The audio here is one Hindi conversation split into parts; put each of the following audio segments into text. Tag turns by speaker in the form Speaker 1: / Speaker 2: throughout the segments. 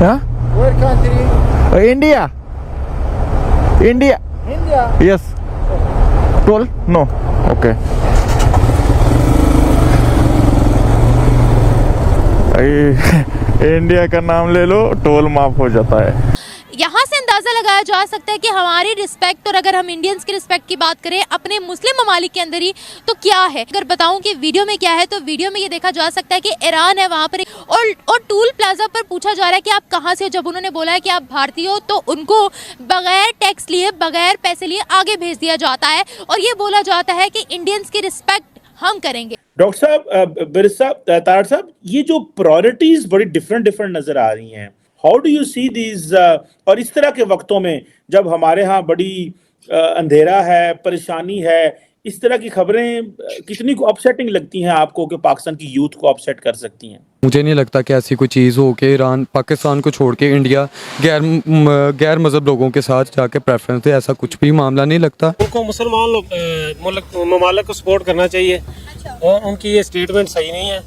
Speaker 1: Huh?
Speaker 2: Where country?
Speaker 1: India. India.
Speaker 2: India.
Speaker 1: Yes. Toll? No. Okay. India का नाम ले लो, टोल माफ हो जाता है।
Speaker 3: यहाँ से अंदाजा लगाया जा सकता है कि हमारी रिस्पेक्ट, और अगर हम इंडियंस की रिस्पेक्ट की बात करें अपने मुस्लिम ममालिक के अंदर ही, तो क्या है। अगर बताऊं कि वीडियो में क्या है, तो वीडियो में ये देखा जा सकता है कि ईरान है वहाँ पर, और टूल प्लाजा पर पूछा जा रहा है कि आप कहाँ से हो। जब उन्होंने बोला है कि आप भारतीय हो, तो उनको बगैर टैक्स लिए, बगैर पैसे लिए आगे भेज दिया जाता है, और ये बोला जाता है कि इंडियंस की रिस्पेक्ट हम करेंगे।
Speaker 4: डॉक्टर साहब, बिरसा तार साहब, ये जो प्रायोरिटीज बड़ी डिफरेंट नजर आ रही हैं, how do you see these, और इस तरह के वक्तों में जब हमारे यहाँ बड़ी अंधेरा है, परेशानी है, इस तरह की खबरें कितनी को अपसेटिंग लगती हैं आपको कि पाकिस्तान की यूथ को अपसेट कर सकती हैं?
Speaker 5: मुझे नहीं लगता कि ऐसी कोई चीज़ हो कि ईरान पाकिस्तान को छोड़ के इंडिया गैर मज़हब लोगों के साथ जाके प्रेफरेंस दे, ऐसा कुछ भी मामला नहीं लगता।
Speaker 6: उनको मुसलमान ममालिक को सपोर्ट करना चाहिए, और उनकी ये स्टेटमेंट सही नहीं है।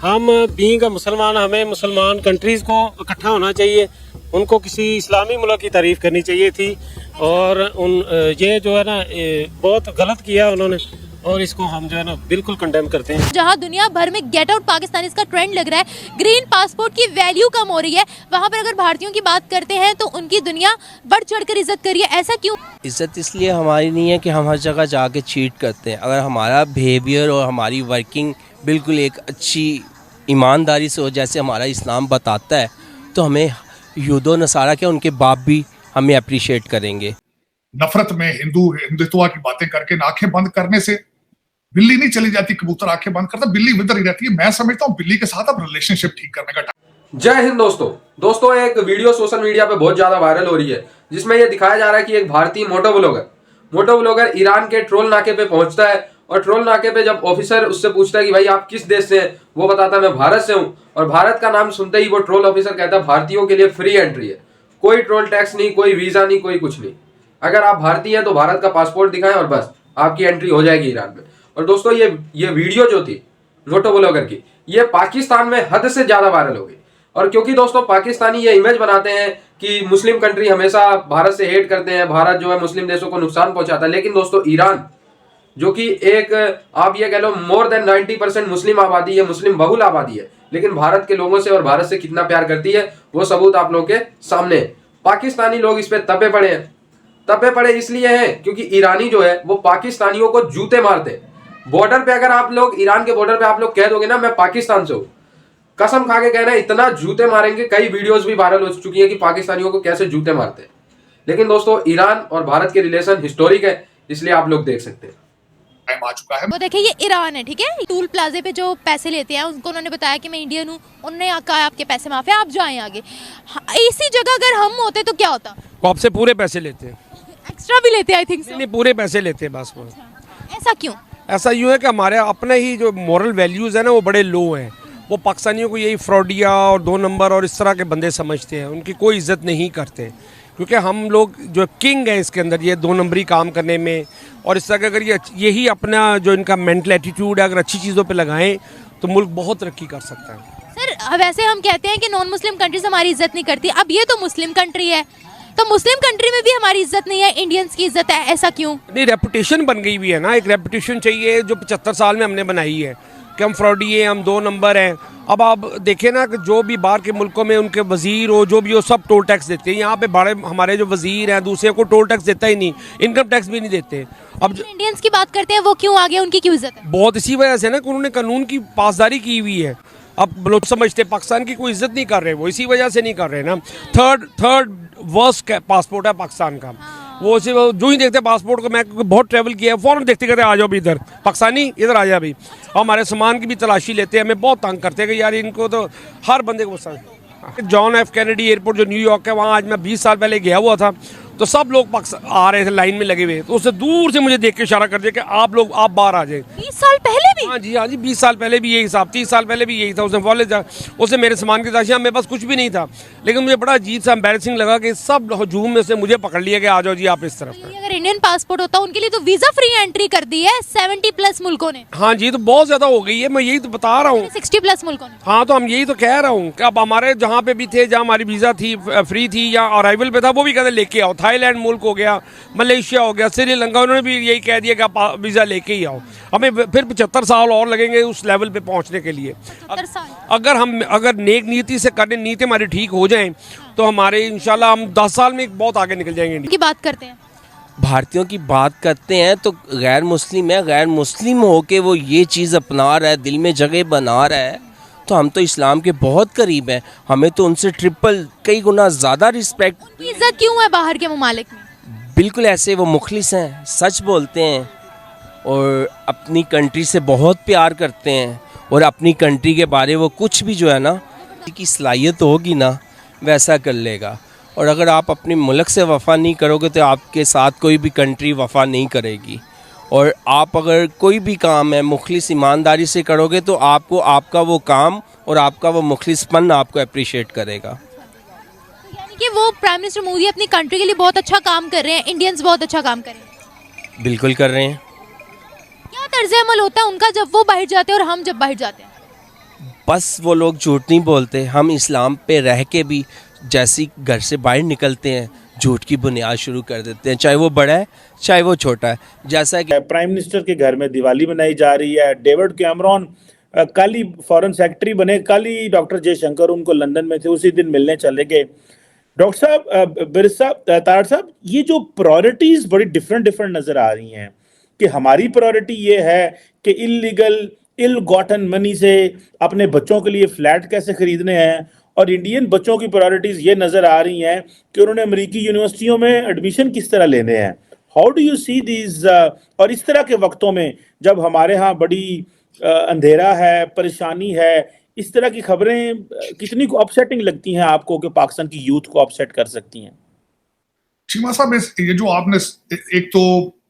Speaker 6: हम बीइंग का मुसलमान, हमें मुसलमान कंट्रीज़ को इकट्ठा होना चाहिए, उनको किसी इस्लामी मुल्क की तारीफ़ करनी चाहिए थी, और ये जो है ना बहुत गलत किया उन्होंने, और इसको हम जो है ना बिल्कुल कंडेम करते हैं।
Speaker 3: जहां दुनिया भर में गेट आउट पाकिस्तान का ट्रेंड लग रहा है, ग्रीन पासपोर्ट की वैल्यू कम हो रही है, वहां पर अगर भारतीयों की बात करते हैं तो उनकी दुनिया बढ़ चढ़कर इज्जत कर रही है। ऐसा क्यों?
Speaker 7: इज्जत इसलिए हमारी नहीं है कि हम हर जगह जाके चीट करते हैं। अगर हमारा बिहेवियर और हमारी वर्किंग बिल्कुल एक अच्छी ईमानदारी से हो, जैसे हमारा इस्लाम बताता है, तो हमें यहूदो नसारा के उनके बाप भी हमें अप्रिशिएट करेंगे।
Speaker 8: नफरत में हिंदुत्व की बातें करके आंखें बंद करने से बिल्ली नहीं चली जाती, कबूतर आंखें बंद करता, बिल्ली विदर ही रहती है। मैं समझता हूँ बिल्ली के साथ अब रिलेशनशिप ठीक करने का टाइम।
Speaker 9: जय हिंद दोस्तों, एक वीडियो सोशल मीडिया पे बहुत ज्यादा वायरल हो रही है, जिसमें यह दिखाया जा रहा है कि एक भारतीय मोटो ब्लॉगर ईरान के ट्रोल नाके पे पहुंचता है, और ट्रोल नाके पे जब ऑफिसर उससे पूछता है कि भाई आप किस देश से हैं, वो बताता है मैं भारत से हूँ, और भारत का नाम सुनते ही वो ट्रोल ऑफिसर कहता है भारतीयों के लिए फ्री एंट्री है, कोई ट्रोल टैक्स नहीं, कोई वीजा नहीं, कोई कुछ नहीं। अगर आप भारतीय हैं तो भारत का पासपोर्ट दिखाएं और बस आपकी एंट्री हो जाएगी ईरान में। और दोस्तों ये वीडियो जो थी मोटो ब्लॉगर की, ये पाकिस्तान में हद से ज्यादा वायरल हो गई। और क्योंकि दोस्तों पाकिस्तानी ये इमेज बनाते हैं कि मुस्लिम कंट्री हमेशा भारत से हेट करते हैं, भारत जो है मुस्लिम देशों को नुकसान पहुंचाता है, लेकिन दोस्तों ईरान जो कि एक आप ये कह लो मोर देन 90% मुस्लिम आबादी है, मुस्लिम बहुल आबादी है, लेकिन भारत के लोगों से और भारत से कितना प्यार करती है वो सबूत आप लोगों के सामने। पाकिस्तानी लोग इस पे तपे पड़े इसलिए हैं क्योंकि ईरानी जो है वो पाकिस्तानियों को जूते मारते हैं। बॉर्डर पे अगर आप लोग ईरान के बॉर्डर पे आप लोग कह दोगे ना मैं पाकिस्तान से हूं, कसम खा के कहना इतना जूते मारेंगे। कई वीडियोस भी वायरल हो चुकी है कि पाकिस्तानियों को कैसे जूते मारते हैं। लेकिन दोस्तों ईरान और भारत के रिलेशन हिस्टोरिक है, इसलिए आप लोग देख सकते हैं।
Speaker 8: टाइम आ चुका है।
Speaker 3: वो देखिए ये ईरान है, ठीक है। टूल प्लाजे पे जो पैसे लेते हैं उनको उन्होंने बताया कि मैं इंडियन हूँ, उन्होंने कहा आपके पैसे माफ है, आप जाएं आगे। इसी जगह अगर हम होते तो क्या होता?
Speaker 6: वो आपसे पूरे पैसे लेते हैं,
Speaker 3: एक्स्ट्रा भी लेते हैं, आई थिंक
Speaker 6: नहीं पूरे पैसे लेते हैं बस।
Speaker 3: ऐसा क्यों?
Speaker 6: ऐसा यूँ है कि हमारे अपने ही जो मॉरल वैल्यूज़ है ना वो बड़े लो हैं। वो पाकिस्तानियों को यही फ्रॉडिया और 2 नंबर और इस तरह के बंदे समझते हैं, उनकी कोई इज्जत नहीं करते, क्योंकि हम लोग जो किंग है इसके अंदर ये 2 नंबरी काम करने में। और इस तरह का अगर यही अपना जो इनका मेंटल एटीट्यूड है अगर अच्छी चीज़ों पे लगाएं तो मुल्क बहुत तरक्की कर सकता है।
Speaker 3: सर वैसे हम कहते हैं कि नॉन मुस्लिम कंट्रीज हमारी इज्जत नहीं करती, अब ये तो मुस्लिम कंट्री है, तो मुस्लिम कंट्री में भी हमारी इज्जत नहीं है, इंडियंस की इज्जत है, ऐसा क्यों?
Speaker 6: नहीं, रेपुटेशन बन गई हुई है ना, एक रेपुटेशन चाहिए जो 75 साल में हमने बनाई है कि हम फ्रॉडी हैं, हम 2 नंबर हैं। अब आप देखें ना कि जो भी बाहर के मुल्कों में उनके वजीर हो जो भी हो सब टोल टैक्स देते हैं, यहाँ पे बड़े हमारे जो वजीर हैं दूसरे को टोल टैक्स देता ही नहीं, इनकम टैक्स भी नहीं देते। अब जो
Speaker 3: इंडियंस की बात करते हैं वो क्यों आगे, उनकी क्यों इज्जत है?
Speaker 6: बहुत इसी वजह से ना कि उन्होंने कानून की पासदारी की हुई है। अब लोग समझते पाकिस्तान की कोई इज्जत नहीं कर रहे, वो इसी वजह से नहीं कर रहे ना। थर्ड वर्स्ट पासपोर्ट है पाकिस्तान का। वो जो ही देखते पासपोर्ट को, मैं बहुत ट्रैवल किया है, फौरन देखते कहते आ जाओ भी इधर, पाकिस्तानी इधर आ जाओ भी। हमारे सामान की भी तलाशी लेते हैं, हमें बहुत तंग करते हैं कि यार इनको तो हर बंदे को पसंद। जॉन एफ कैनेडी एयरपोर्ट जो न्यूयॉर्क है, वहाँ आज मैं 20 साल पहले गया हुआ था, तो सब लोग आ रहे थे लाइन में लगे हुए, तो उससे दूर से मुझे देख के इशारा कर दिया कि आप बाहर आ जाए।
Speaker 3: 20 साल पहले भी?
Speaker 6: हाँ जी 20 साल पहले भी यही था, 30 साल पहले भी यही था। उसने मेरे सामान के साथ मेरे पास कुछ भी नहीं था, लेकिन मुझे बड़ा अजीब सा एम्बैरेसिंग लगा कि सब हजूम में से मुझे पकड़ लिया कि आ जाओ जी आप इस तरफ।
Speaker 3: अगर इंडियन पासपोर्ट होता उनके लिए तो वीजा फ्री एंट्री कर दी है 70+ मुल्कों ने।
Speaker 6: हाँ जी, तो बहुत ज्यादा हो गई है, मैं यही तो बता रहा हूँ।
Speaker 3: 60+ मुल्कों ने।
Speaker 6: हाँ, तो हम यही तो कह रहा हूँ कि अब हमारे जहाँ पे भी थे, जहाँ हमारी वीजा थी फ्री थी या अराइवल पे था, वो भी कहते लेके आओ। थाईलैंड मुल्क हो गया, मलेशिया हो गया, श्रीलंका, उन्होंने भी यही कह दिया कि आप वीजा लेके ही आओ। हमें फिर 75 साल और लगेंगे उस लेवल पे पहुँचने के लिए। अगर नेक नीति से करने, नीति हमारी ठीक हो जाए तो हमारे इंशाल्लाह हम 10 साल में बहुत आगे निकल जाएंगे।
Speaker 3: की बात करते हैं,
Speaker 7: भारतीयों की बात करते हैं तो गैर मुस्लिम है, गैर मुस्लिम होके वो ये चीज़ अपना रहा है, दिल में जगह बना रहा है, तो हम तो इस्लाम के बहुत करीब हैं। हमें तो उनसे ट्रिपल कई गुना ज़्यादा रिस्पेक्ट।
Speaker 3: उनकी इज्जत क्यों है बाहर के ममालिक में?
Speaker 7: बिल्कुल ऐसे वो मुखलिस हैं, सच बोलते हैं और अपनी कंट्री से बहुत प्यार करते हैं, और अपनी कंट्री के बारे वो कुछ भी जो है ना की सलाहियत होगी ना वैसा कर लेगा। और अगर आप अपने मुल्क से वफ़ा नहीं करोगे तो आपके साथ कोई भी कंट्री वफ़ा नहीं करेगी। और आप अगर कोई भी काम है मुखलिस ईमानदारी से करोगे तो आपको आपका वो काम और आपका वो मुखलिसपन आपको अप्रिशिएट करेगा।
Speaker 3: यानी कि वो प्राइम मिनिस्टर मोदी अपनी कंट्री के लिए बहुत अच्छा काम कर रहे हैं, इंडियंस बहुत अच्छा काम कर रहे हैं।
Speaker 7: बिल्कुल कर रहे हैं।
Speaker 3: क्या तर्ज अमल होता है उनका जब वो बाहर जाते हैं और हम जब बाहर जाते हैं?
Speaker 7: बस वो लोग झूठ नहीं बोलते। हम इस्लाम पे रह के भी जैसी घर से बाहर निकलते हैं झूठ की बुनियाद शुरू कर देते हैं, चाहे वो बड़ा है चाहे वो छोटा है। जैसा कि
Speaker 4: प्राइम मिनिस्टर के घर में दिवाली मनाई जा रही है। डेविड कैमरॉन कल ही फॉरेन सेक्रेटरी बने, कल ही डॉक्टर जयशंकर उनको लंदन में थे, उसी दिन मिलने चले गए। डॉक्टर साहब, बिरसा ताड़ साहब, ये जो प्रायोरिटीज बड़ी डिफरेंट नजर आ रही हैं कि हमारी प्रायोरिटी ये है कि इलीगल इल गॉटन मनी से अपने बच्चों के लिए फ्लैट कैसे खरीदने हैं, और इंडियन बच्चों की प्रायोरिटीज ये नजर आ रही हैं कि उन्होंने अमेरिकी यूनिवर्सिटियों में एडमिशन किस तरह लेने हैं। How do you see these, और इस तरह के वक्तों में जब हमारे यहाँ बड़ी अंधेरा है, परेशानी है, इस तरह की खबरें कितनी को अपसेटिंग लगती हैं आपको कि पाकिस्तान की यूथ को अपसेट कर सकती हैं?
Speaker 8: चीमा साहब, ये जो आपने एक तो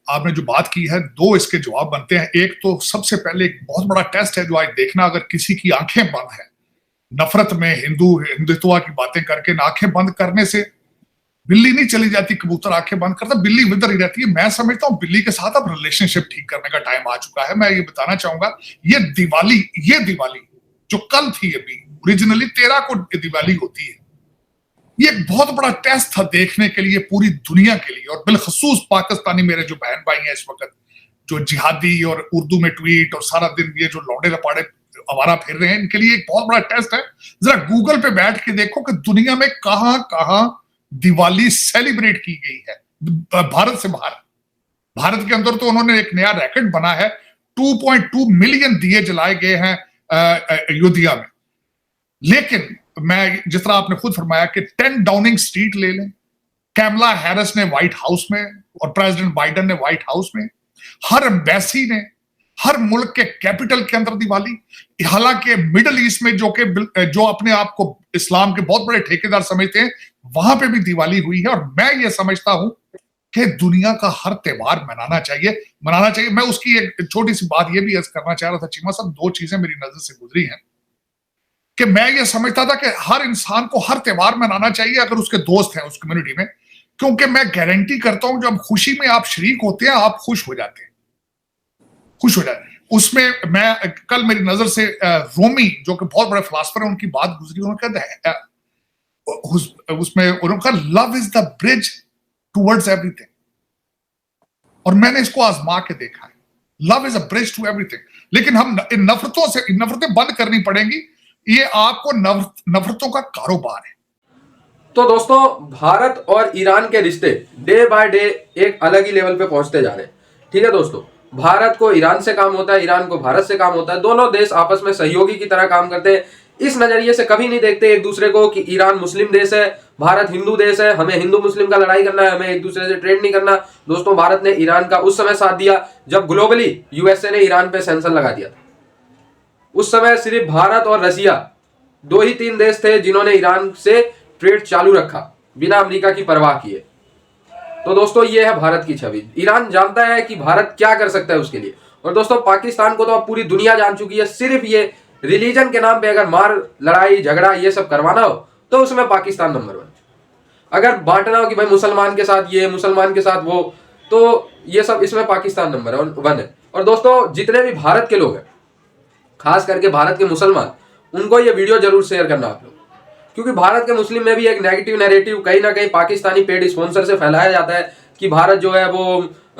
Speaker 8: आपने जो बात की है, दो इसके जवाब बनते हैं। एक तो सबसे पहले एक बहुत बड़ा टेस्ट है जो आज देखना, अगर किसी की आंखें बंद है नफरत में, हिंदुत्व की बातें करके, आंखें बंद करने से बिल्ली नहीं चली जाती, कबूतर आंखें बंद करता बिल्ली विदर ही रहती है। मैं समझता हूं बिल्ली के साथ अब रिलेशनशिप ठीक करने का टाइम आ चुका है। मैं ये बताना चाहूंगा, ये दिवाली जो कल थी, अभी ओरिजिनली 13 को दिवाली होती है, ये एक बहुत बड़ा टेस्ट था देखने के लिए पूरी दुनिया के लिए, और बिलखसूस पाकिस्तानी मेरे जो बहन भाई हैं इस वक्त जो जिहादी और उर्दू में ट्वीट और सारा दिन ये जो लौड़े लपाड़े आवारा फिर रहे हैं, इनके लिए एक बहुत बड़ा टेस्ट है। जरा गूगल पे बैठ के देखो कि दुनिया में कहां कहां दिवाली सेलिब्रेट की गई है भारत से बाहर। भारत के अंदर तो उन्होंने एक नया रैकेट बना है, 2.2 मिलियन दिए जलाए गए हैं अयोध्या में। लेकिन मैं जिस तरह आपने खुद फरमाया कि 10 डाउनिंग स्ट्रीट ले लें, कैमला हैरिस ने व्हाइट हाउस में और प्रेसिडेंट बाइडेन ने व्हाइट हाउस में, हर एम्बेसी ने, हर मुल्क के कैपिटल के अंदर दिवाली। हालांकि मिडिल ईस्ट में जो अपने आप को इस्लाम के बहुत बड़े ठेकेदार समझते हैं, वहां पे भी दिवाली हुई है। और मैं ये समझता हूं कि दुनिया का हर त्योहार मनाना चाहिए। मैं उसकी एक छोटी सी बात ये भी अर्ज करना चाह रहा था चीमा साहब, दो चीजें मेरी नजर से गुजरी हैं कि मैं ये समझता था कि हर इंसान को हर त्योहार मनाना चाहिए अगर उसके दोस्त हैं उस कम्युनिटी में, क्योंकि मैं गारंटी करता हूं जब खुशी में आप शरीक होते हैं आप खुश हो जाते हैं। उसमें मैं कल मेरी नजर से रोमी जो कि बहुत बड़े फिलासफर है उनकी बात गुजरी, उन्होंने कहा love is the bridge towards everything, और मैंने इसको आजमा के देखा है। Love is a bridge to everything. लेकिन हम इन नफरतें बंद करनी पड़ेंगी। ये आपको नफरतों का कारोबार है।
Speaker 9: तो दोस्तों, भारत और ईरान के रिश्ते डे बाय डे एक अलग ही लेवल पे पहुंचते जा रहे हैं। ठीक है दोस्तों, भारत को ईरान से काम होता है, ईरान को भारत से काम होता है। दोनों देश आपस में सहयोगी की तरह काम करते हैं। इस नजरिए से कभी नहीं देखते एक दूसरे को कि ईरान मुस्लिम देश है, भारत हिंदू देश है, हमें हिंदू मुस्लिम का लड़ाई करना है, हमें एक दूसरे से ट्रेड नहीं करना। दोस्तों, भारत ने ईरान का उस समय साथ दिया जब ग्लोबली यूएसए ने ईरान पे सैंक्शन लगा दिया था। उस समय सिर्फ भारत और रसिया 2 ही 3 देश थे जिन्होंने ईरान से ट्रेड चालू रखा बिना अमेरिका की परवाह किए। तो दोस्तों, ये है भारत की छवि। ईरान जानता है कि भारत क्या कर सकता है उसके लिए, और दोस्तों पाकिस्तान को तो अब पूरी दुनिया जान चुकी है, सिर्फ ये रिलीजन के नाम पे अगर मार लड़ाई झगड़ा ये सब करवाना हो तो उसमें पाकिस्तान नंबर 1। अगर बांटना हो कि भाई मुसलमान के साथ ये मुसलमान के साथ वो, तो ये सब इसमें पाकिस्तान नंबर 1 है। और दोस्तों जितने भी भारत के लोग हैं, खास करके भारत के मुसलमान, उनको ये वीडियो जरूर शेयर करना आप लोग, क्योंकि भारत के मुस्लिम में भी एक नेगेटिव नैरेटिव कहीं ना कहीं पाकिस्तानी पेड स्पॉन्सर से फैलाया जाता है कि भारत जो है वो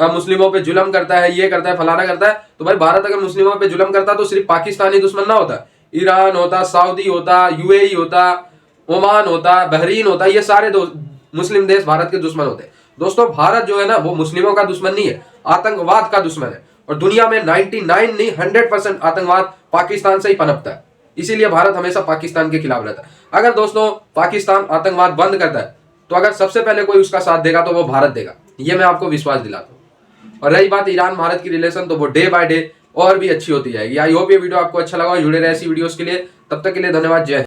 Speaker 9: मुस्लिमों पे जुल्म करता है, ये करता है, फलाना करता है। तो भाई भारत अगर मुस्लिमों पे जुल्म करता तो सिर्फ पाकिस्तानी दुश्मन ना होता, ईरान होता, सऊदी होता, यूएई होता, ओमान होता, बहरीन होता, ये सारे मुस्लिम देश भारत के दुश्मन होते। दोस्तों भारत जो है ना वो मुस्लिमों का दुश्मन नहीं है, आतंकवाद का दुश्मन है। और दुनिया में 99 नहीं 100% आतंकवाद पाकिस्तान से ही पनपता है, इसीलिए भारत हमेशा पाकिस्तान के खिलाफ रहता है। अगर दोस्तों पाकिस्तान आतंकवाद बंद करता है तो अगर सबसे पहले कोई उसका साथ देगा तो वो भारत देगा, ये मैं आपको विश्वास दिलाता हूँ। और रही बात ईरान भारत की रिलेशन, तो वो डे बाय डे और भी अच्छी होती जाएगी। आई होप ये वीडियो आपको अच्छा लगा, जुड़े रहे ऐसी वीडियोस के लिए। तब तक के लिए धन्यवाद, जय हिंद।